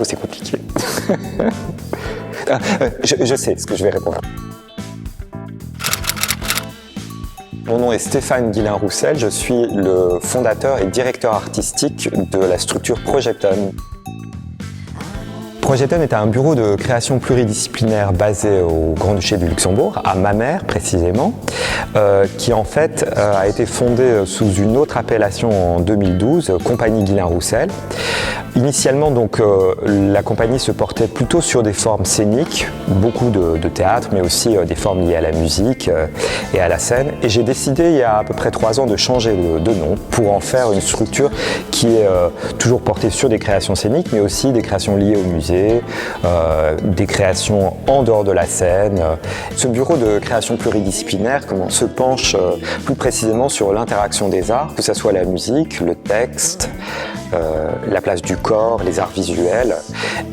C'est compliqué. Je sais ce que je vais répondre. Mon nom est Stéphane Guillain-Roussel, je suis le fondateur et directeur artistique de la structure Projeton. Projeton est un bureau de création pluridisciplinaire basé au Grand-Duché du Luxembourg, à Mamers précisément, qui en fait a été fondé sous une autre appellation en 2012, Compagnie Guillain-Roussel. Initialement, donc, la compagnie se portait plutôt sur des formes scéniques, beaucoup de théâtre, mais aussi des formes liées à la musique et à la scène. Et j'ai décidé, il y a à peu près 3 ans, de changer de nom pour en faire une structure qui est toujours portée sur des créations scéniques, mais aussi des créations liées au musée, des créations en dehors de la scène. Ce bureau de création pluridisciplinaire se penche plus précisément sur l'interaction des arts, que ce soit la musique, le texte, la place du corps, les arts visuels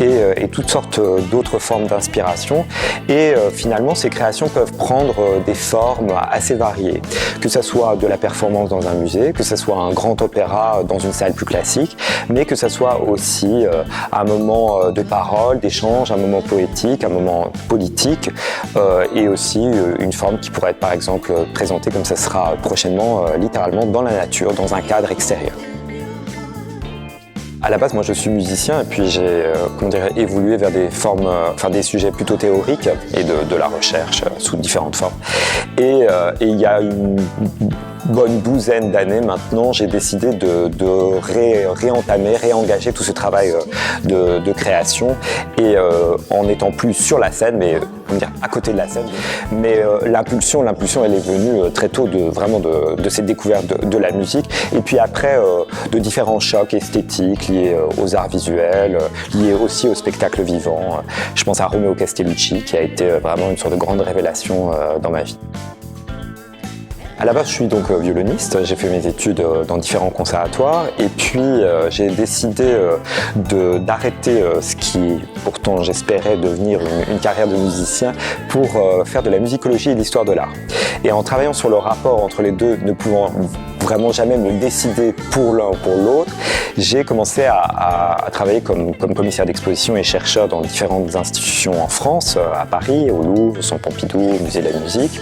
et toutes sortes d'autres formes d'inspiration. Et finalement, ces créations peuvent prendre des formes assez variées, que ce soit de la performance dans un musée, que ce soit un grand opéra dans une salle plus classique, mais que ce soit aussi un moment de parole, d'échange, un moment poétique, un moment politique, et aussi une forme qui pourrait être par exemple présentée comme ça sera prochainement littéralement dans la nature, dans un cadre extérieur. À la base, moi je suis musicien et puis j'ai évolué vers des formes, des sujets plutôt théoriques et de la recherche sous différentes formes. Et il y a une bonne douzaine d'années maintenant, j'ai décidé de réengager tout ce travail de création et en n'étant plus sur la scène, mais à côté de la scène. Mais l'impulsion, elle est venue très tôt de cette découverte de la musique et puis après de différents chocs esthétiques liés aux arts visuels, liés aussi au spectacle vivant. Je pense à Romeo Castellucci qui a été vraiment une sorte de grande révélation dans ma vie. À la base, je suis donc violoniste, j'ai fait mes études dans différents conservatoires et puis j'ai décidé d'arrêter ce qui pourtant j'espérais devenir une carrière de musicien pour faire de la musicologie et de l'histoire de l'art. Et en travaillant sur le rapport entre les deux, ne pouvant vraiment jamais me décider pour l'un ou pour l'autre, j'ai commencé à travailler comme commissaire d'exposition et chercheur dans différentes institutions en France, à Paris, au Louvre, au Centre Pompidou, au Musée de la musique.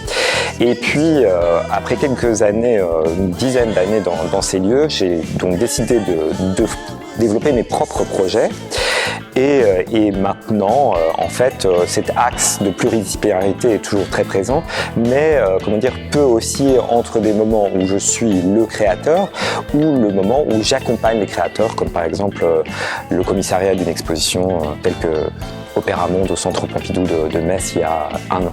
Et puis, après quelques années, une dizaine d'années dans ces lieux, j'ai donc décidé de développer mes propres projets. Et maintenant, en fait, cet axe de pluridisciplinarité est toujours très présent, mais peut aussi entre des moments où je suis le créateur ou le moment où j'accompagne les créateurs, comme par exemple le commissariat d'une exposition telle que Opéra Monde au Centre Pompidou de Metz il y a 1 an.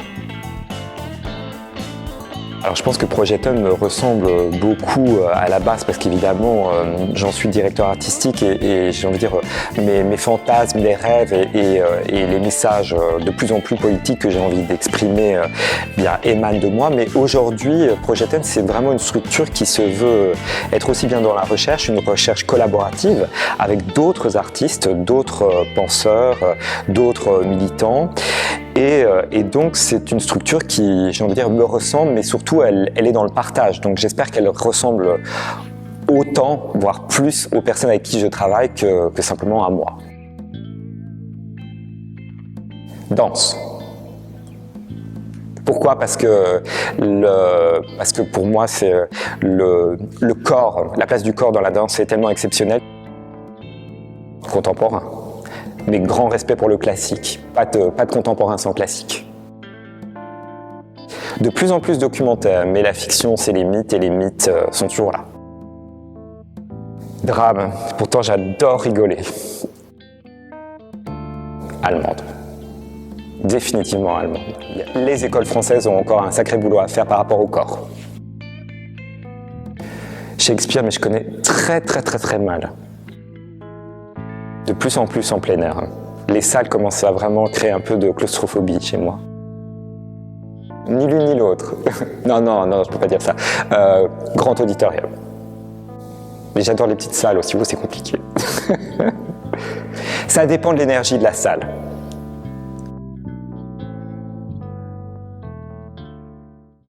Alors je pense que Projeton me ressemble beaucoup à la base parce qu'évidemment j'en suis directeur artistique et j'ai envie de dire mes fantasmes, les rêves et les messages de plus en plus politiques que j'ai envie d'exprimer émanent de moi. Mais aujourd'hui Projeton c'est vraiment une structure qui se veut être aussi bien dans la recherche, une recherche collaborative avec d'autres artistes, d'autres penseurs, d'autres militants. Et donc c'est une structure qui, j'ai envie de dire, me ressemble, mais surtout elle est dans le partage. Donc j'espère qu'elle ressemble autant, voire plus, aux personnes avec qui je travaille que simplement à moi. Danse. Pourquoi ? Parce que pour moi c'est le corps, la place du corps dans la danse est tellement exceptionnelle. Contemporain. Mais grand respect pour le classique, pas de contemporain sans classique. De plus en plus documentaires, mais la fiction c'est les mythes et les mythes sont toujours là. Drame, pourtant j'adore rigoler. Allemande. Définitivement allemande. Les écoles françaises ont encore un sacré boulot à faire par rapport au corps. Shakespeare, mais je connais très mal. De plus en plus en plein air. Les salles commencent à vraiment créer un peu de claustrophobie chez moi. Ni l'une ni l'autre. non, je peux pas dire ça. Grand auditorium. Mais j'adore les petites salles aussi, c'est compliqué. Ça dépend de l'énergie de la salle.